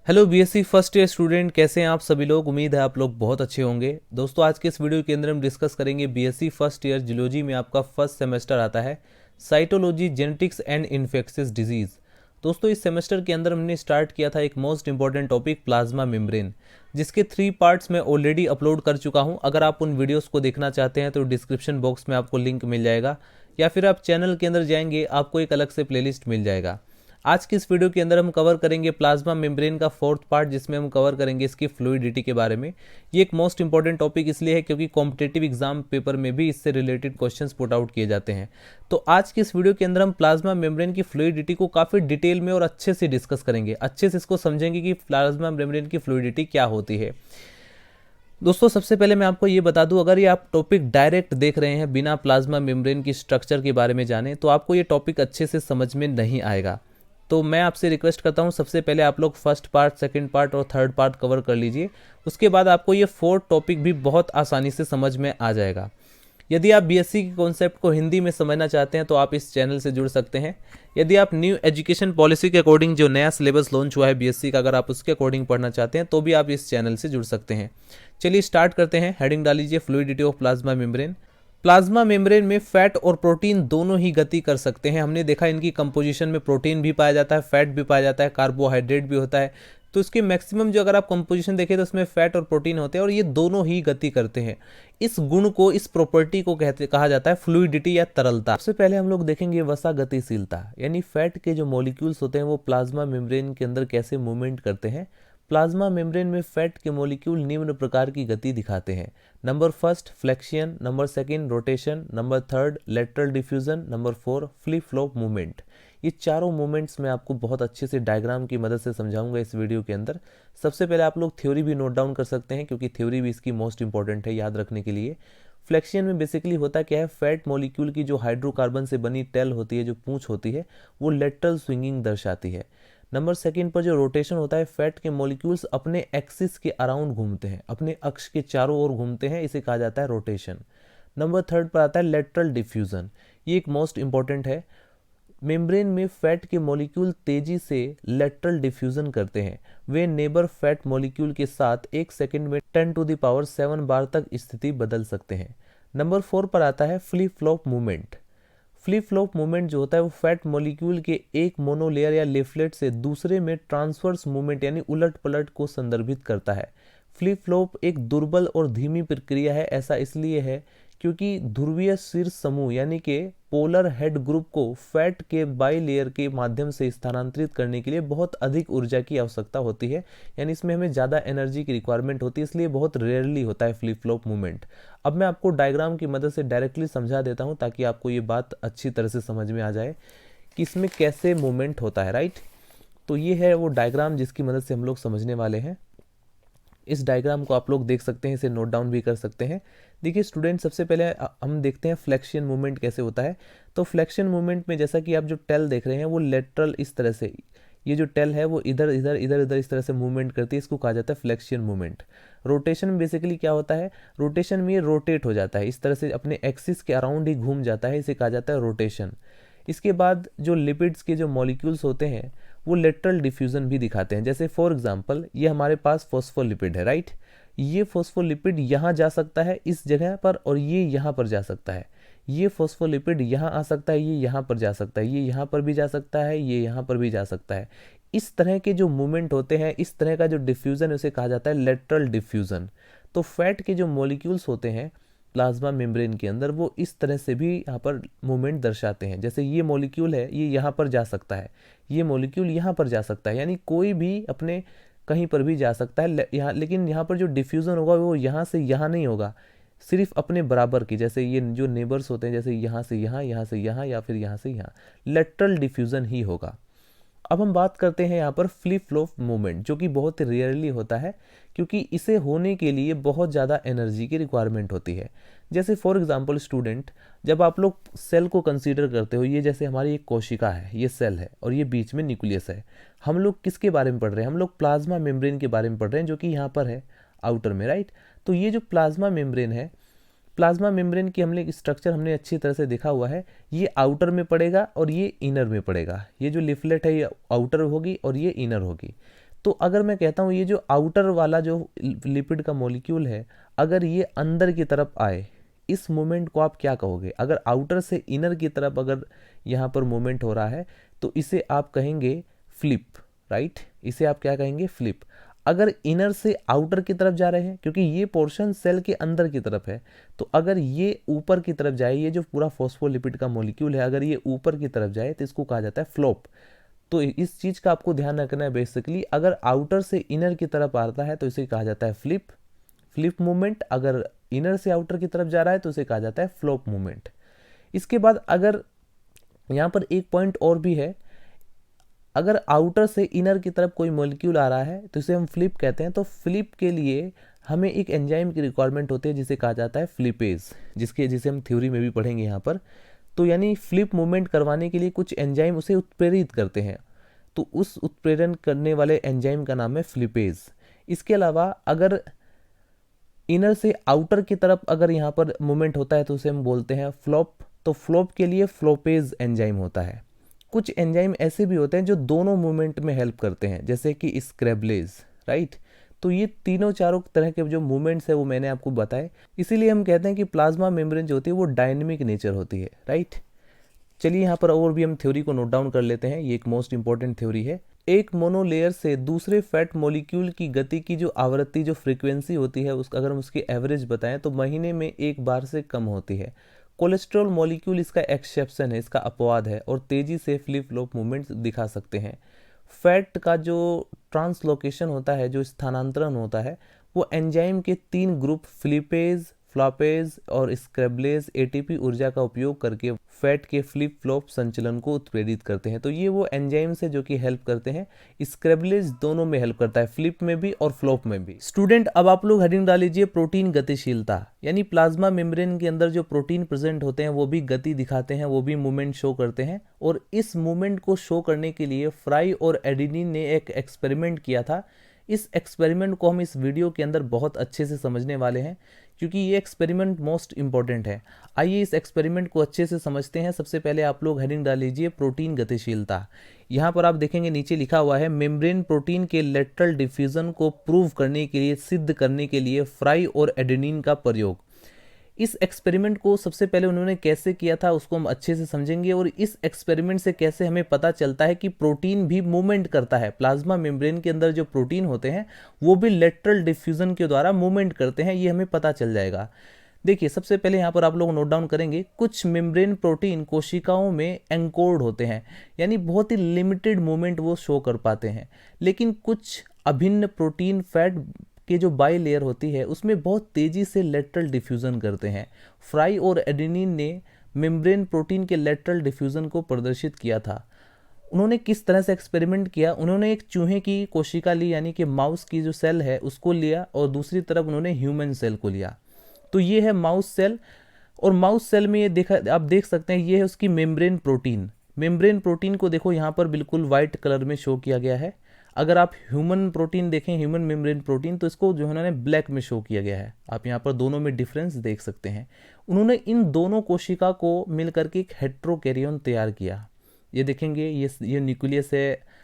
Hello BSc first year student, कैसे हैं आप सभी लोग। उम्मीद है आप लोग बहुत अच्छे होंगे। दोस्तों आज के इस वीडियो के अंदर हम डिस्कस करेंगे बीएससी फर्स्ट ईयर जियोलॉजी में आपका फर्स्ट सेमेस्टर आता है cytology, genetics and infectious disease. दोस्तों इस सेमेस्टर के अंदर हमने स्टार्ट किया था एक most important topic plasma membrane, जिसके 3 पार्ट्स मैं ऑलरेडी अपलोड कर चुका हूं। अगर आप उन वीडियोस को देखना चाहते हैं तो डिस्क्रिप्शन बॉक्स में आपको लिंक मिल जाएगा, या फिर आप चैनल के अंदर जाएंगे आपको एक अलग से प्लेलिस्ट मिल जाएगा। आज की इस वीडियो के अंदर हम कवर करेंगे प्लाज्मा मेम्ब्रेन का 4th पार्ट, जिसमें हम कवर करेंगे इसकी फ्लूइडिटी के बारे में। ये एक मोस्ट इंपॉर्टेंट टॉपिक इसलिए है क्योंकि कॉम्पिटेटिव एग्जाम पेपर में भी इससे रिलेटेड क्वेश्चंस पुट आउट किए जाते हैं। तो आज की इस वीडियो के अंदर हम प्लाज्मा मेम्ब्रेन की फ्लूइडिटी को काफ़ी डिटेल में और अच्छे से डिस्कस करेंगे, अच्छे से इसको समझेंगे कि प्लाज्मा मेम्ब्रेन की फ्लूइडिटी क्या होती है। दोस्तों सबसे पहले मैं आपको ये बता दूं, अगर ये आप टॉपिक डायरेक्ट देख रहे हैं बिना प्लाज्मा मेम्ब्रेन की स्ट्रक्चर के बारे में जाने, तो आपको ये टॉपिक अच्छे से समझ में नहीं आएगा। तो मैं आपसे रिक्वेस्ट करता हूँ सबसे पहले आप लोग फर्स्ट पार्ट, सेकंड पार्ट और थर्ड पार्ट कवर कर लीजिए। उसके बाद आपको ये 4th टॉपिक भी बहुत आसानी से समझ में आ जाएगा। यदि आप बीएससी के कॉन्सेप्ट को हिंदी में समझना चाहते हैं तो आप इस चैनल से जुड़ सकते हैं। यदि आप न्यू एजुकेशन पॉलिसी के अकॉर्डिंग जो नया सिलेबस लॉन्च हुआ है बीएससी का, अगर आप उसके अकॉर्डिंग पढ़ना चाहते हैं तो भी आप इस चैनल से जुड़ सकते हैं। चलिए स्टार्ट करते हैं। हेडिंग डाल लीजिए fluidity of plasma membrane. Plasma membrane में फैट और प्रोटीन दोनों ही गति कर सकते हैं। हमने देखा इनकी कंपोजिशन में प्रोटीन भी पाया जाता है, फैट भी पाया जाता है, कार्बोहाइड्रेट भी होता है। तो इसके मैक्सिमम जो अगर आप कंपोजिशन देखें तो उसमें फैट और प्रोटीन होते हैं और ये दोनों ही गति करते हैं। इस गुण को, इस प्रॉपर्टी को कहा जाता है फ्लूइडिटी या तरलता। सबसे पहले हम लोग देखेंगे वसा गतिशीलता, यानी फैट के जो मॉलिक्यूल्स होते हैं वो प्लाज्मा मेम्ब्रेन के अंदर कैसे मूवमेंट करते हैं। प्लाज्मा मेम्ब्रेन में फैट के मॉलिक्यूल निम्न प्रकार की गति दिखाते हैं। Number first flexion, number second rotation, number third lateral diffusion, number 4 flip flop movement. ये चारों मूवमेंट्स मैं आपको बहुत अच्छे से डायग्राम की मदद से समझाऊंगा इस वीडियो के अंदर। सबसे पहले आप लोग थ्योरी भी नोट डाउन कर सकते हैं क्योंकि थ्योरी भी इसकी मोस्ट इंपॉर्टेंट है याद रखने के लिए। फ्लेक्शन में बेसिकली होता क्या है, फैट मॉलिक्यूल की जो हाइड्रोकार्बन से बनी टेल होती है, जो पूंछ होती है, वो लेटरल स्विंगिंग दर्शाती है। नंबर सेकंड पर जो रोटेशन होता है, फैट के मॉलिक्यूल्स अपने एक्सिस के अराउंड घूमते हैं, अपने अक्ष के चारों ओर घूमते हैं, इसे कहा जाता है रोटेशन। नंबर थर्ड पर आता है लेटरल डिफ्यूजन। ये एक मोस्ट इंपॉर्टेंट है। मेम्ब्रेन में फैट के मॉलिक्यूल तेजी से लेटरल डिफ्यूजन करते हैं। वे नेबर फैट मॉलिक्यूल के साथ 1 सेकंड में 10⁷ बार तक स्थिति बदल सकते हैं। नंबर 4 पर आता है flip flop movement. Flip flop movement जो होता है वो फैट मॉलिक्यूल के एक मोनोलेयर या लिफलेट से दूसरे में ट्रांसवर्स मूवमेंट यानी उलट पलट को संदर्भित करता है। फ्लिप फ्लॉप एक दुर्बल और धीमी प्रक्रिया है। ऐसा इसलिए है क्योंकि ध्रुवीय शीर्ष समूह यानी कि पोलर हेड ग्रुप को फैट के बाई लेयर के माध्यम से स्थानांतरित करने के लिए बहुत अधिक ऊर्जा की आवश्यकता होती है, यानी इसमें हमें ज़्यादा एनर्जी की रिक्वायरमेंट होती है, इसलिए बहुत रेयरली होता है फ्लिप फ्लॉप मूवमेंट। अब मैं आपको डायग्राम की मदद से डायरेक्टली समझा देता हूँ ताकि आपको ये बात अच्छी तरह से समझ में आ जाए कि इसमें कैसे मूवमेंट होता है, राइट। तो ये है वो डायग्राम जिसकी मदद से हम लोग समझने वाले हैं। इस डायग्राम को आप लोग देख सकते हैं, इसे नोट डाउन भी कर सकते हैं। देखिए स्टूडेंट, सबसे पहले हम देखते हैं फ्लेक्शन मूवमेंट कैसे होता है। तो फ्लेक्शन मूवमेंट में जैसा कि आप जो टेल देख रहे हैं वो लेटरल इस तरह से, ये जो टेल है वो इधर इधर इधर इधर इस तरह से मूवमेंट करती है, इसको कहा जाता है फ्लेक्शन मूवमेंट। रोटेशन में बेसिकली क्या होता है, रोटेशन में ये रोटेट हो जाता है, इस तरह से अपने एक्सिस के अराउंड ही घूम जाता है, इसे कहा जाता है रोटेशन। इसके बाद जो लिपिड्स के जो मॉलिक्यूल्स होते हैं वो लेटरल डिफ्यूजन भी दिखाते हैं। जैसे फॉर एग्जांपल ये हमारे पास फॉस्फोलिपिड है, राइट। ये फॉस्फोलिपिड यहाँ जा सकता है इस जगह पर और ये यहाँ पर जा सकता है। ये फॉस्फोलिपिड यहाँ आ सकता है, ये यहाँ पर जा सकता है, ये यहाँ पर भी जा सकता है, ये यहाँ पर भी जा सकता है। इस तरह के जो मूवमेंट होते हैं, इस तरह का जो डिफ्यूजन है उसे कहा जाता है लेटरल डिफ्यूजन। तो फैट के जो मॉलिक्यूल्स होते हैं प्लाज्मा मेम्ब्रेन के अंदर वो इस तरह से भी यहाँ पर मूवमेंट दर्शाते हैं। जैसे ये मॉलिक्यूल है, ये यहाँ पर जा सकता है, ये मॉलिक्यूल यहाँ पर जा सकता है, यानी कोई भी अपने कहीं पर भी जा सकता है यहाँ। लेकिन यहाँ पर जो डिफ्यूज़न होगा वो यहाँ से यहाँ नहीं होगा, सिर्फ अपने बराबर की। जैसे ये जो नेबर्स होते हैं, जैसे यहाँ से यहाँ, यहाँ से यहाँ, या फिर यहाँ से यहाँ, लेटरल डिफ्यूज़न ही होगा। अब हम बात करते हैं यहाँ पर फ्लिप फ्लॉप मूवमेंट, जो कि बहुत रेयरली होता है क्योंकि इसे होने के लिए बहुत ज़्यादा एनर्जी की रिक्वायरमेंट होती है। जैसे फॉर एग्जांपल स्टूडेंट, जब आप लोग सेल को कंसीडर करते हो, ये जैसे हमारी एक कोशिका है, ये सेल है और ये बीच में न्यूक्लियस है। हम लोग किसके बारे में पढ़ रहे हैं, हम लोग प्लाज्मा मेम्ब्रेन के बारे में पढ़ रहे हैं, जो कि यहाँ पर है आउटर में, राइट। तो ये जो प्लाज्मा मेम्ब्रेन है, प्लाज्मा मेम्ब्रेन की हमने स्ट्रक्चर हमने अच्छी तरह से देखा हुआ है। ये आउटर में पड़ेगा और ये इनर में पड़ेगा। ये जो लिफलेट है ये आउटर होगी और ये इनर होगी। तो अगर मैं कहता हूँ ये जो आउटर वाला जो लिपिड का मॉलिक्यूल है, अगर ये अंदर की तरफ आए, इस मोमेंट को आप क्या कहोगे? अगर आउटर से इनर की तरफ अगर यहाँ पर मोमेंट हो रहा है तो इसे आप कहेंगे फ्लिप, राइट? इसे आप क्या कहेंगे? फ्लिप। अगर इनर से आउटर की तरफ जा रहे हैं, क्योंकि ये पोर्शन सेल के अंदर की तरफ है, तो अगर ये ऊपर की तरफ जाए, ये जो पूरा फॉस्फोलिपिड का मॉलिक्यूल है अगर ये ऊपर की तरफ जाए तो इसको कहा जाता है फ्लॉप। तो इस चीज का आपको ध्यान रखना है बेसिकली, अगर आउटर से इनर की तरफ आता है तो इसे कहा जाता है फ्लिप, फ्लिप मूवमेंट। अगर इनर से आउटर की तरफ जा रहा है तो इसे कहा जाता है फ्लॉप मूवमेंट। इसके बाद अगर यहाँ पर एक पॉइंट और भी है, अगर आउटर से इनर की तरफ कोई मॉलिक्यूल आ रहा है तो इसे हम फ्लिप कहते हैं। तो फ्लिप के लिए हमें एक एंजाइम की रिक्वायरमेंट होती है जिसे कहा जाता है फ्लिपेज, जिसे हम थ्योरी में भी पढ़ेंगे यहाँ पर। तो यानी फ्लिप मूवमेंट करवाने के लिए कुछ एंजाइम उसे उत्प्रेरित करते हैं, तो उस उत्प्रेरण करने वाले एंजाइम का नाम है फ्लिपेज। इसके अलावा अगर इनर से आउटर की तरफ अगर यहाँ पर मूवमेंट होता है तो उसे हम बोलते हैं फ्लॉप। तो फ्लॉप के लिए फ्लोपेज एंजाइम होता है। कुछ एंजाइम ऐसे भी होते हैं जो दोनों मूवमेंट में हेल्प करते हैं, जैसे कि स्क्रैबलेज, राइट? तो ये तीनों चारों तरह के जो मूवमेंट्स है वो मैंने आपको बताए। इसीलिए हम कहते हैं कि प्लाज्मा मेम्ब्रेन जो होती है वो डायनेमिक नेचर होती है, राइट? चलिए यहाँ पर और भी हम थ्योरी को नोट डाउन कर लेते हैं। ये एक मोस्ट इंपॉर्टेंट थ्योरी है। एक मोनोलेयर से दूसरे फैट मॉलिक्यूल की गति की जो आवृत्ति, जो फ्रीक्वेंसी होती है, उसका अगर हम उसकी एवरेज बताएं तो महीने में एक बार से कम होती है। कोलेस्ट्रॉल मॉलिक्यूल इसका एक्सेप्शन है, इसका अपवाद है, और तेजी से फ्लिप फ्लॉप मूवमेंट दिखा सकते हैं। फैट का जो ट्रांसलोकेशन होता है, जो स्थानांतरण होता है, वो एंजाइम के 3 ग्रुप फ्लिपेज, फ्लॉपेज और स्क्रैबलेज एटीपी ऊर्जा का उपयोग करके फैट के फ्लिप फ्लॉप संचलन को उत्प्रेरित करते हैं। तो ये वो एंजाइम से जो कि हेल्प करते हैं। स्क्रैबलेज दोनों में हेल्प करता है, फ्लिप में भी और फ्लॉप में भी। स्टूडेंट, अब आप लोग हेडिंग डाल लीजिए प्रोटीन गतिशीलता, यानी प्लाज्मा मेम्ब्रेन के अंदर जो प्रोटीन प्रेजेंट होते हैं वो भी गति दिखाते हैं, वो भी मूवमेंट शो करते हैं। और इस मूवमेंट को शो करने के लिए फ्राई और एडेनिन ने एक एक्सपेरिमेंट किया था। इस एक्सपेरिमेंट को हम इस वीडियो के अंदर बहुत अच्छे से समझने वाले हैं, क्योंकि ये एक्सपेरिमेंट मोस्ट इंपॉर्टेंट है। आइए इस एक्सपेरिमेंट को अच्छे से समझते हैं। सबसे पहले आप लोग हेडिंग डाल लीजिए प्रोटीन गतिशीलता। यहाँ पर आप देखेंगे नीचे लिखा हुआ है मेम्ब्रेन प्रोटीन के लेटरल डिफ्यूजन को प्रूव करने के लिए, सिद्ध करने के लिए फ्राई और एडेनिन का प्रयोग। इस एक्सपेरिमेंट को सबसे पहले उन्होंने कैसे किया था उसको हम अच्छे से समझेंगे, और इस एक्सपेरिमेंट से कैसे हमें पता चलता है कि प्रोटीन भी मूवमेंट करता है। प्लाज्मा मेम्ब्रेन के अंदर जो प्रोटीन होते हैं वो भी लेटरल डिफ्यूजन के द्वारा मूवमेंट करते हैं, ये हमें पता चल जाएगा। देखिए, सबसे पहले यहाँ पर आप लोग नोट डाउन करेंगे, कुछ मेम्ब्रेन प्रोटीन कोशिकाओं में एंकोर्ड होते हैं, यानी बहुत ही लिमिटेड मूवमेंट वो शो कर पाते हैं। लेकिन कुछ अभिन्न प्रोटीन फैट के जो बाई लेयर होती है उसमें बहुत तेजी से लेटरल डिफ्यूजन करते हैं। फ्राई और एडेनिन ने मेम्ब्रेन प्रोटीन के लेटरल डिफ्यूजन को प्रदर्शित किया था। उन्होंने किस तरह से एक्सपेरिमेंट किया? उन्होंने एक चूहे की कोशिका ली, यानी कि माउस की जो सेल है उसको लिया, और दूसरी तरफ उन्होंने ह्यूमन सेल को लिया। तो ये है माउस सेल, और माउस सेल में ये देखा, आप देख सकते हैं, ये है उसकी मेम्ब्रेन प्रोटीन। मेम्ब्रेन प्रोटीन को देखो यहाँ पर बिल्कुल व्हाइट कलर में शो किया गया है। अगर आप ह्यूमन प्रोटीन देखें, ह्यूमन मेम्ब्रेन प्रोटीन, तो इसको जो उन्होंने ब्लैक में शो किया गया है। आप यहाँ पर दोनों में डिफरेंस देख सकते हैं। उन्होंने इन दोनों कोशिका को मिलकर के एक हेट्रोकैरियोन तैयार किया। ये देखेंगे, ये न्यूक्लियस है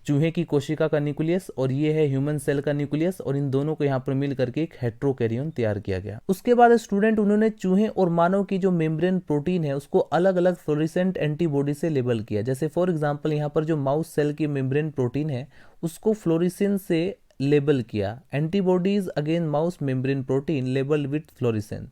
चूहे की कोशिका का न्यूक्लियस, और ये है ह्यूमन सेल का न्यूक्लियस, और इन दोनों को यहाँ पर मिल करके एक हेट्रोकैरियोन तैयार किया गया। उसके बाद स्टूडेंट, उन्होंने चूहे और मानव की जो मेम्ब्रेन प्रोटीन है उसको अलग अलग फ्लोरेसेंट एंटीबॉडी से लेबल किया। जैसे फॉर एग्जांपल यहाँ पर जो माउस सेल की मेम्ब्रेन प्रोटीन है उसको फ्लोरेसेंस से लेबल किया। Antibodies again mouse membrane protein label with fluorescence,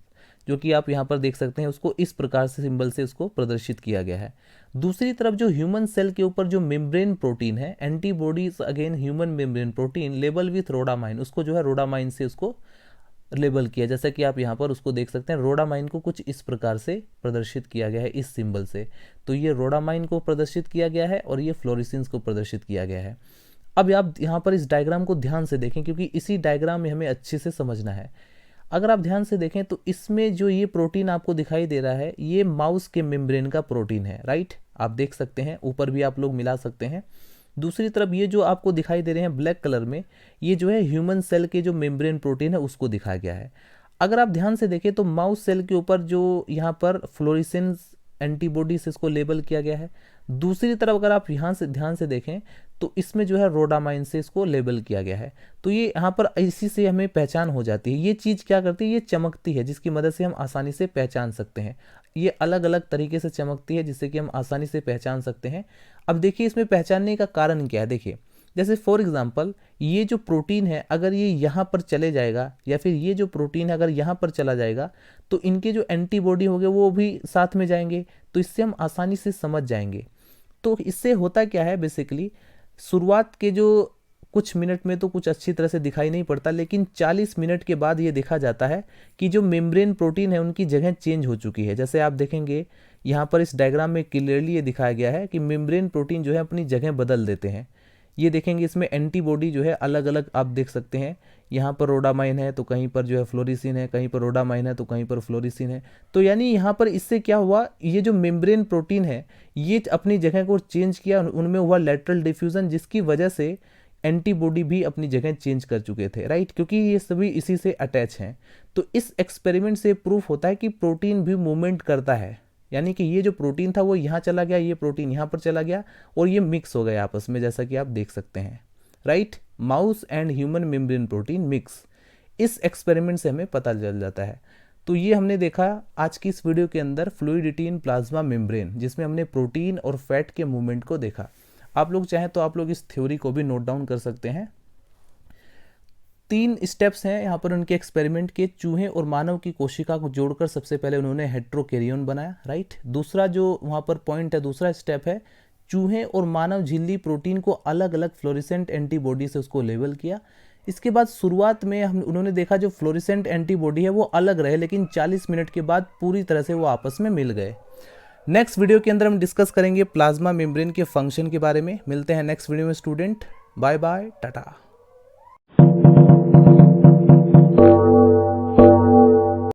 जो कि आप यहाँ पर देख सकते हैं, उसको इस प्रकार से सिंबल से उसको प्रदर्शित किया गया है। दूसरी तरफ जो ह्यूमन सेल के ऊपर जो मेम्ब्रेन प्रोटीन है, antibodies again human membrane protein label with rhodamine, उसको जो है रोडामाइन से उसको लेबल किया। जैसा कि आप यहाँ पर उसको देख सकते हैं, रोडामाइन को कुछ इस प्रकार से प्रदर्शित किया गया है इस सिंबल से। तो ये रोडामाइन को प्रदर्शित किया गया है और ये फ्लोरेसेंस को प्रदर्शित किया गया है। अब आप यहाँ पर इस डायग्राम को ध्यान से देखें, क्योंकि इसी डायग्राम में हमें अच्छे से समझना है। अगर आप ध्यान से देखें तो इसमें जो ये प्रोटीन आपको दिखाई दे रहा है ये माउस के मेम्ब्रेन का प्रोटीन है, राइट? आप देख सकते हैं, ऊपर भी आप लोग मिला सकते हैं। दूसरी तरफ ये जो आपको दिखाई दे रहे हैं ब्लैक कलर में, ये जो है ह्यूमन सेल के जो मेम्ब्रेन प्रोटीन है उसको दिखाया गया है। अगर आप ध्यान से देखें तो माउस सेल के ऊपर जो यहाँ पर फ्लोरेसेंस एंटीबॉडी से इसको लेबल किया गया है, दूसरी तरफ अगर आप यहाँ से ध्यान से देखें तो इसमें जो है रोडामाइन से इसको लेबल किया गया है। तो ये यहाँ पर इसी से हमें पहचान हो जाती है। ये चीज़ क्या करती है, ये चमकती है, जिसकी मदद से हम आसानी से पहचान सकते हैं। ये अलग अलग तरीके से चमकती है जिससे कि हम आसानी से पहचान सकते हैं। अब देखिए इसमें पहचानने का कारण क्या है। देखिए जैसे फॉर एग्जांपल ये जो प्रोटीन है अगर ये यहाँ पर चले जाएगा या फिर ये जो प्रोटीन है अगर यहाँ पर चला जाएगा तो इनके जो एंटीबॉडी होंगे वो भी साथ में जाएंगे, तो इससे हम आसानी से समझ जाएंगे। तो इससे होता क्या है, बेसिकली शुरुआत के जो कुछ मिनट में तो कुछ अच्छी तरह से दिखाई नहीं पड़ता, लेकिन 40 मिनट के बाद ये देखा जाता है कि जो मेम्ब्रेन प्रोटीन है उनकी जगह चेंज हो चुकी है। जैसे आप देखेंगे यहाँ पर इस डायग्राम में क्लियरली ये दिखाया गया है कि मेम्ब्रेन प्रोटीन जो है अपनी जगह बदल देते हैं। ये देखेंगे इसमें एंटीबॉडी जो है अलग अलग आप देख सकते हैं। यहाँ पर रोडामाइन है तो कहीं पर जो है फ्लोरिसिन है, कहीं पर रोडामाइन है तो कहीं पर फ्लोरिसिन है। तो यानी यहाँ पर इससे क्या हुआ, ये जो मेम्ब्रेन प्रोटीन है ये अपनी जगह को चेंज किया, उनमें हुआ लेटरल डिफ्यूजन, जिसकी वजह से एंटीबॉडी भी अपनी जगह चेंज कर चुके थे, राइट, क्योंकि ये सभी इसी से अटैच हैं। तो इस एक्सपेरिमेंट से प्रूफ होता है कि प्रोटीन भी मूवमेंट करता है, यानी कि ये जो प्रोटीन था वो यहाँ चला गया, ये प्रोटीन यहाँ पर चला गया और ये मिक्स हो गए आपस में, जैसा कि आप देख सकते हैं, right. Mouse and human membrane protein mix, इस एक्सपेरिमेंट से हमें पता चल जाता है। तो ये हमने देखा आज की इस वीडियो के अंदर फ्लूइडिटी इन प्लाज्मा मेम्ब्रेन, जिसमें हमने प्रोटीन और फैट के मूवमेंट को देखा। आप लोग चाहें तो आप लोग इस थ्योरी को भी नोट डाउन कर सकते हैं। 3 स्टेप्स हैं यहाँ पर उनके एक्सपेरिमेंट के। चूहे और मानव की कोशिका को जोड़कर सबसे पहले उन्होंने हेट्रोकैरियोन बनाया, राइट। दूसरा जो वहाँ पर पॉइंट है, दूसरा स्टेप है, चूहे और मानव झिल्ली प्रोटीन को अलग अलग फ्लोरिसेंट एंटीबॉडी से उसको लेबल किया। इसके बाद शुरुआत में उन्होंने देखा जो फ्लोरिसेंट एंटीबॉडी है वो अलग रहे, लेकिन 40 मिनट के बाद पूरी तरह से वो आपस में मिल गए। नेक्स्ट वीडियो के अंदर हम डिस्कस करेंगे प्लाज्मा मेम्ब्रेन के फंक्शन के बारे में। मिलते हैं नेक्स्ट वीडियो में स्टूडेंट, बाय बाय, टाटा।